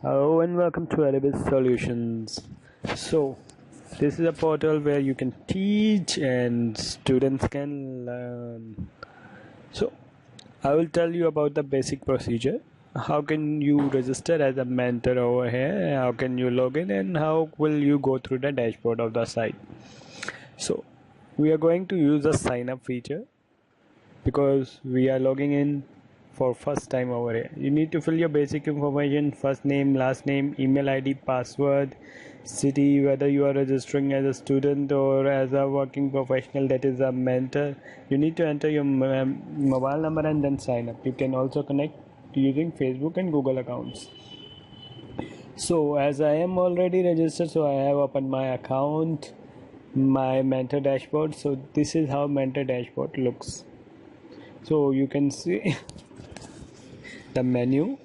Hello and welcome to Adibis Solutions. So, this is a portal where you can teach and students can learn. So, I will tell you about the basic procedure. How can you register as a mentor over here? How can you log in and how will you go through the dashboard of the site? So, we are going to use the sign up feature because we are logging in for first time over here. You need to fill your basic information: first name, last name, email ID, password, city, whether you are registering as a student or as a working professional, that is a mentor. You need to enter your mobile number and then sign up. You can also connect using Facebook and Google accounts. So as I am already registered, so I have opened my account, my mentor dashboard. So this is how mentor dashboard looks. So you can see the menu.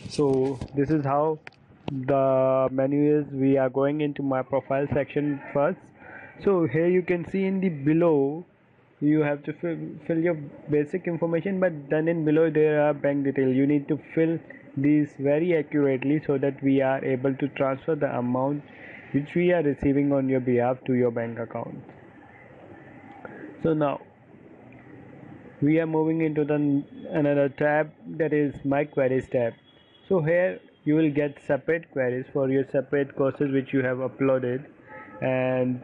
So this is how the menu is. We are going into my profile section first. So here you can see in the below you have to fill your basic information, but then in below there are bank details. You need to fill these very accurately so that we are able to transfer the amount which we are receiving on your behalf to your bank account. So now we are moving into the another tab, that is my queries tab. So here you will get separate queries for your separate courses which you have uploaded, and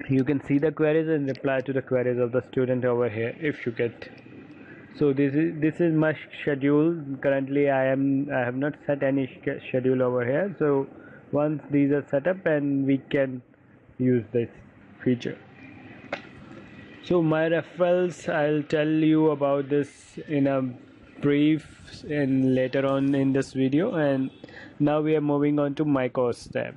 you can see the queries and reply to the queries of the student over here if you get. So this is my schedule. Currently I have not set any schedule over here. So once these are set up, and we can use this feature. So my referrals, I'll tell you about this in a brief and later on in this video. And now we are moving on to my course tab.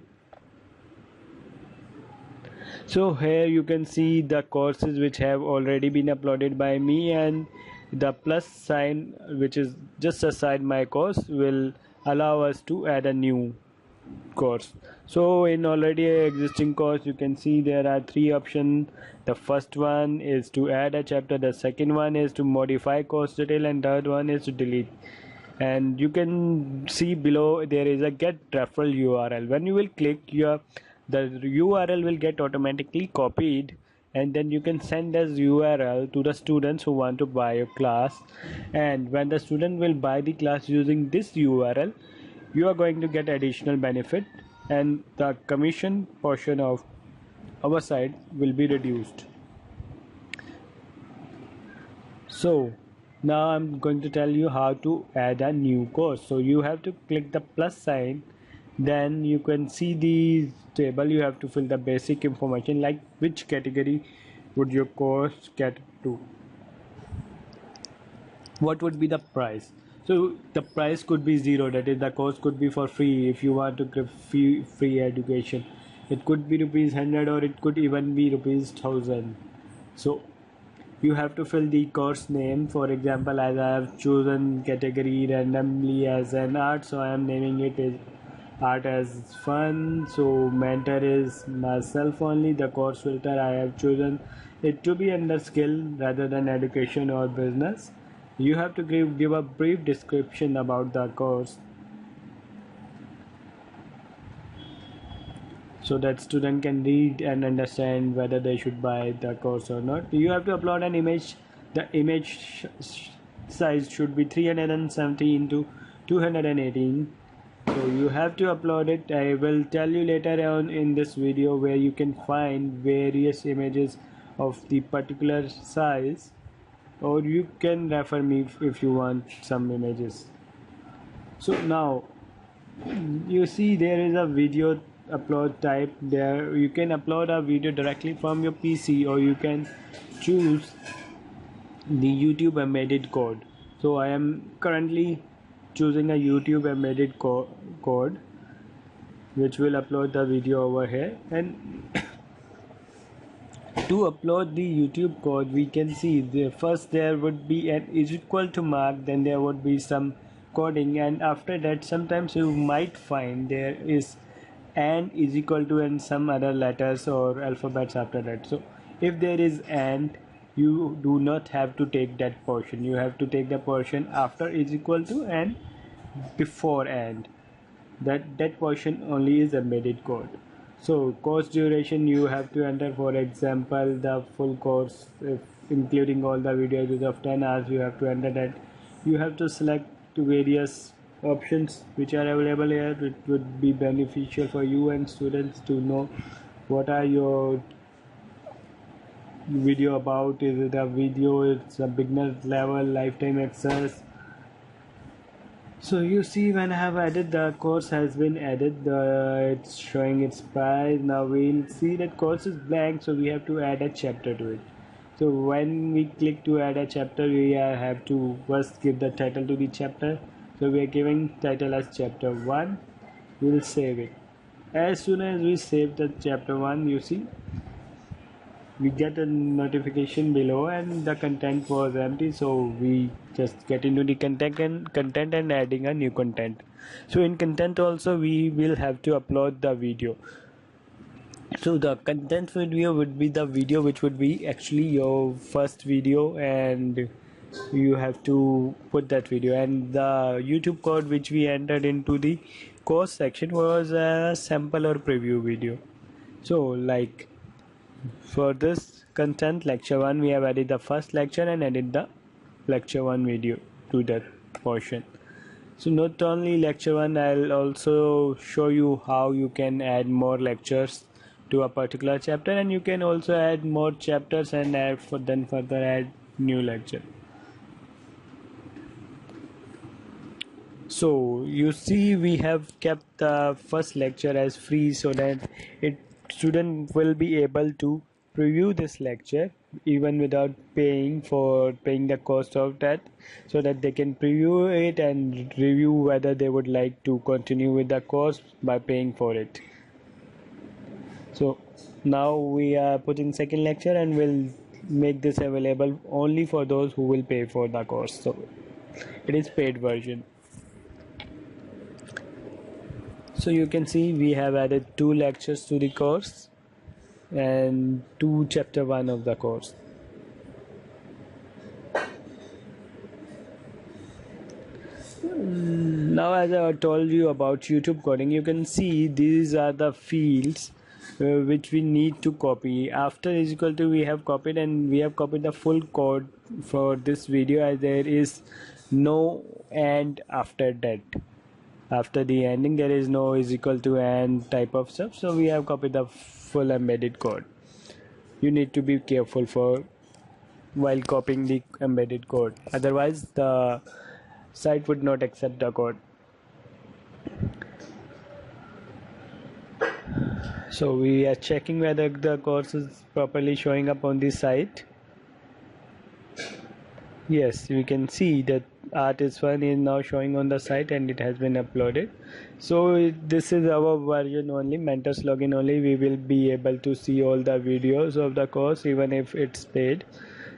So here you can see the courses which have already been uploaded by me, and the plus sign, which is just aside my course, will allow us to add a new course. So in already existing course you can see there are three options. The first one is to add a chapter, the second one is to modify course detail, and third one is to delete. And you can see below there is a get referral URL. When you will click, the URL will get automatically copied, and then you can send as URL to the students who want to buy your class. And when the student will buy the class using this URL, you are going to get additional benefit, and the commission portion of our side will be reduced. So now I'm going to tell you how to add a new course. So you have to click the plus sign, then you can see the table. You have to fill the basic information like which category would your course get to, what would be the price. So the price could be zero, that is the course could be for free. If you want to give free education, it could be rupees 100 or it could even be rupees 1000. So you have to fill the course name. For example, as I have chosen category randomly as an art, so I am naming it as art as fun. So mentor is myself only. The course filter, I have chosen it to be under skill rather than education or business. You have to give a brief description about the course so that student can read and understand whether they should buy the course or not. You have to upload an image. The image size should be 370 into 218. So you have to upload it. I will tell you later on in this video where you can find various images of the particular size, or you can refer me if you want some images. So now you see there is a video upload type. There you can upload a video directly from your PC, or you can choose the YouTube embedded code. So I am currently choosing a YouTube embedded code which will upload the video over here. And to upload the YouTube code, we can see first there would be an is equal to mark, then there would be some coding, and after that sometimes you might find there is and is equal to and some other letters or alphabets after that. So if there is and, you do not have to take that portion. You have to take the portion after is equal to and before and. That portion only is embedded code. So course duration you have to enter, for example the full course, if including all the videos is of 10 hours, you have to enter that. You have to select various options which are available here. It would be beneficial for you and students to know what are your video about. Is it a video, it's a beginner level, lifetime access. So you see, when I have added, the course has been added, it's showing its price. Now we'll see that course is blank, so we have to add a chapter to it. So when we click to add a chapter, we have to first give the title to the chapter. So we are giving title as chapter 1. We'll save it. As soon as we save the chapter 1, you see we get a notification below and the content was empty, so we just get into the content and adding a new content. So in content also we will have to upload the video. So the content video would be the video which would be actually your first video, and you have to put that video. And the YouTube code which we entered into the course section was a sample or preview video. So like for this content lecture 1, we have added the first lecture and added the lecture 1 video to that portion. So not only lecture 1, I'll also show you how you can add more lectures to a particular chapter, and you can also add more chapters and then further add new lecture. So you see, we have kept the first lecture as free so that student will be able to preview this lecture even without paying the cost of that, so that they can preview it and review whether they would like to continue with the course by paying for it. So now we are putting second lecture and we'll make this available only for those who will pay for the course. So it is paid version. So you can see we have added 2 lectures to the course and 2 chapter 1 of the course. Now as I told you about YouTube coding, you can see these are the fields which we need to copy. After is equal to we have copied, and we have copied the full code for this video, as there is no and after that. After the ending there is no is equal to and type of stuff, so we have copied the full embedded code. You need to be careful while copying the embedded code, otherwise the site would not accept the code. So we are checking whether the course is properly showing up on the site. Yes, we can see that Artist1 is now showing on the site and it has been uploaded. So this is our version only, Mentors login only. We will be able to see all the videos of the course even if it's paid.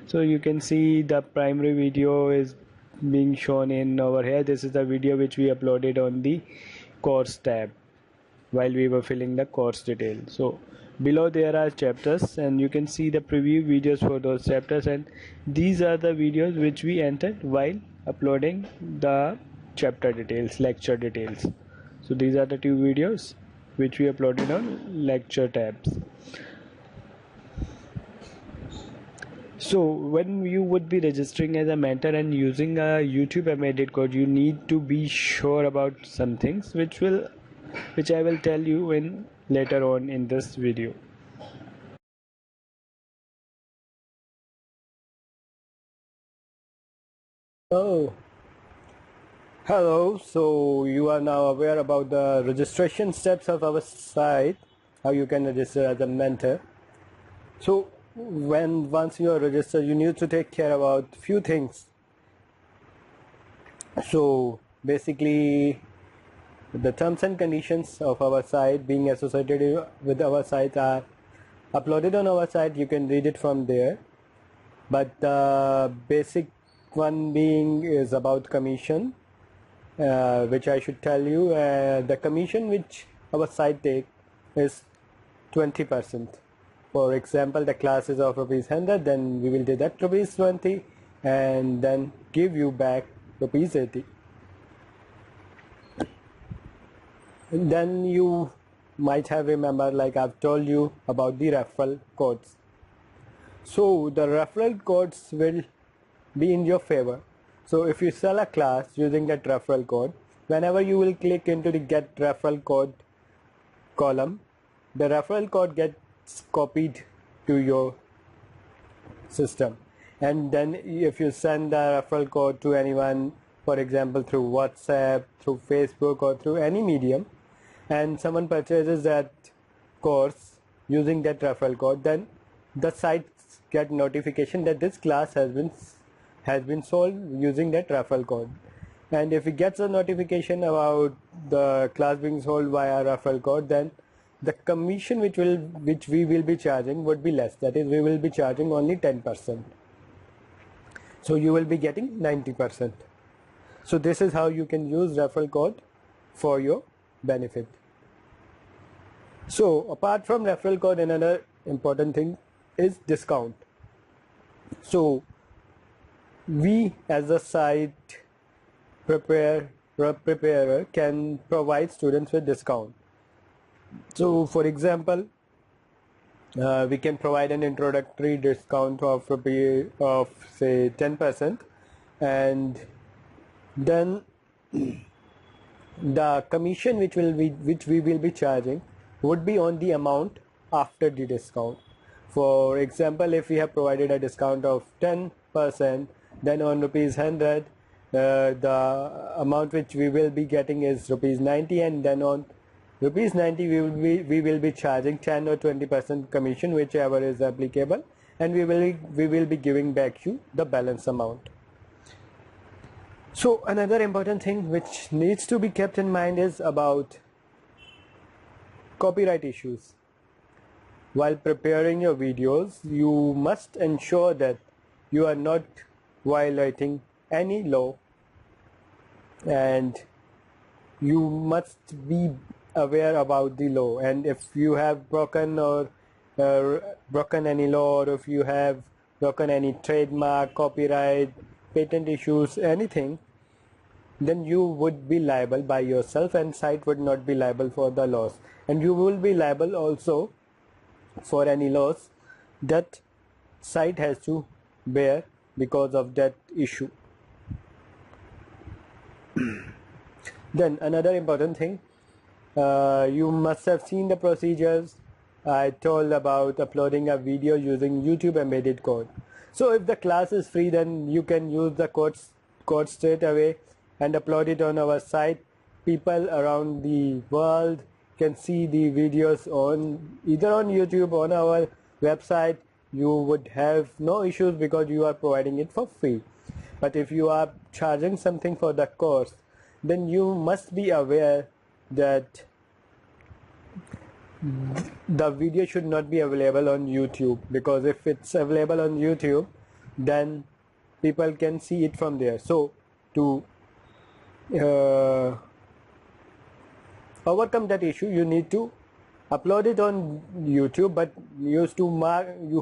So you can see the primary video is being shown in over here. This is the video which we uploaded on the course tab while we were filling the course detail. So below there are chapters and you can see the preview videos for those chapters, and these are the videos which we entered while uploading the chapter details, lecture details. So these are the 2 videos which we uploaded on lecture tabs. So when you would be registering as a mentor and using a YouTube embedded code, you need to be sure about some things which I will tell you in later on in this video. Oh, hello. So you are now aware about the registration steps of our site, how you can register as a mentor. So once you are registered, you need to take care about few things. So basically, the terms and conditions of our site being associated with our site are uploaded on our site. You can read it from there, but the basic one being is about commission, which I should tell you. The commission which our site takes is 20%. for example the class is of rupees 100, then we will deduct rupees 20 and then give you back rupees 80. And then you might have remembered, like I've told you about the referral codes. So the referral codes will be in your favor. So if you sell a class using that referral code, whenever you will click into the get referral code column, the referral code gets copied to your system, and then if you send the referral code to anyone, for example through WhatsApp, through Facebook, or through any medium, and someone purchases that course using that referral code, then the sites get notification that this class has been sold using that referral code. And if it gets a notification about the class being sold via referral code, then the commission which we will be charging would be less. That is, we will be charging only 10%. So you will be getting 90%. So this is how you can use referral code for your benefit. So apart from referral code, another important thing is discount. So we as a site preparer can provide students with discount. So for example, we can provide an introductory discount of say 10%, and then the commission which we will be charging would be on the amount after the discount. For example, if we have provided a discount of 10%, then on rupees 100 the amount which we will be getting is rupees 90, and then on rupees 90 we will be charging 10 or 20% commission, whichever is applicable, and we will be giving back you the balance amount. So another important thing which needs to be kept in mind is about copyright issues. While preparing your videos, you must ensure that you are not violating any law, and you must be aware about the law. And if you have broken any law, or if you have broken any trademark, copyright, patent issues, anything, then you would be liable by yourself, and site would not be liable for the loss, and you will be liable also for any loss that site has to bear because of that issue. Then another important thing, you must have seen the procedures I told about uploading a video using YouTube embedded code. So if the class is free, then you can use the code straight away and upload it on our site. People around the world can see the videos either on YouTube or on our website. You would have no issues because you are providing it for free. But if you are charging something for the course, then you must be aware that the video should not be available on YouTube, because if it's available on YouTube, then people can see it from there. So to overcome that issue, you need to upload it on YouTube, but you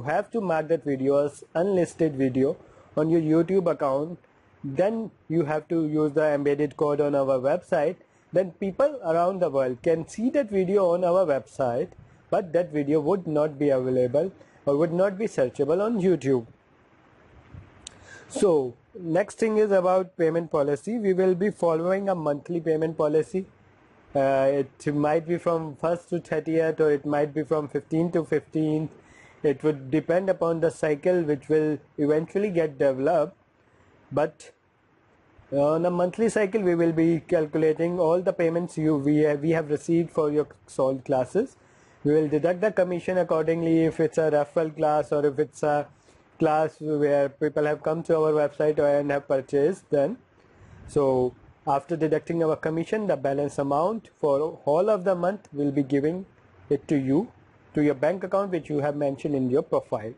have to mark that video as unlisted video on your YouTube account. Then you have to use the embedded code on our website. Then people around the world can see that video on our website, but that video would not be available or would not be searchable on YouTube. So next thing is about payment policy. We will be following a monthly payment policy. It might be from 1st to 30th, or it might be from 15th to 15th. It would depend upon the cycle which will eventually get developed. But on a monthly cycle, we will be calculating all the payments we have received for your sold classes. We will deduct the commission accordingly if it's a referral class, or if it's a class where people have come to our website and have purchased. Then so after deducting our commission, the balance amount for all of the month will be giving it to you, to your bank account which you have mentioned in your profile,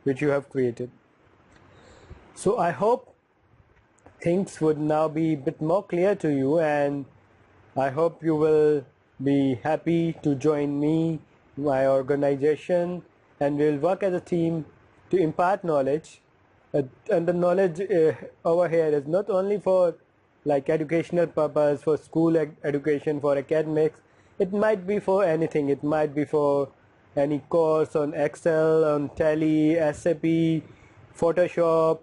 which you have created. So I hope things would now be a bit more clear to you, and I hope you will be happy to join me, my organization, and we will work as a team to impart knowledge. And the knowledge over here is not only for like educational purpose, for school education, for academics. It might be for anything. It might be for any course on Excel, on Tally, SAP, Photoshop,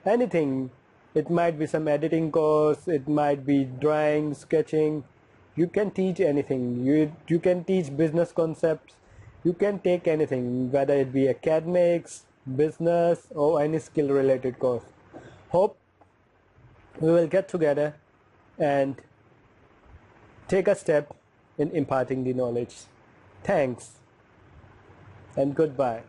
anything. It might be some editing course, it might be drawing, sketching. You can teach anything. You can teach business concepts. You can take anything, whether it be academics, business, or any skill related course. Hope we will get together and take a step in imparting the knowledge. Thanks and goodbye.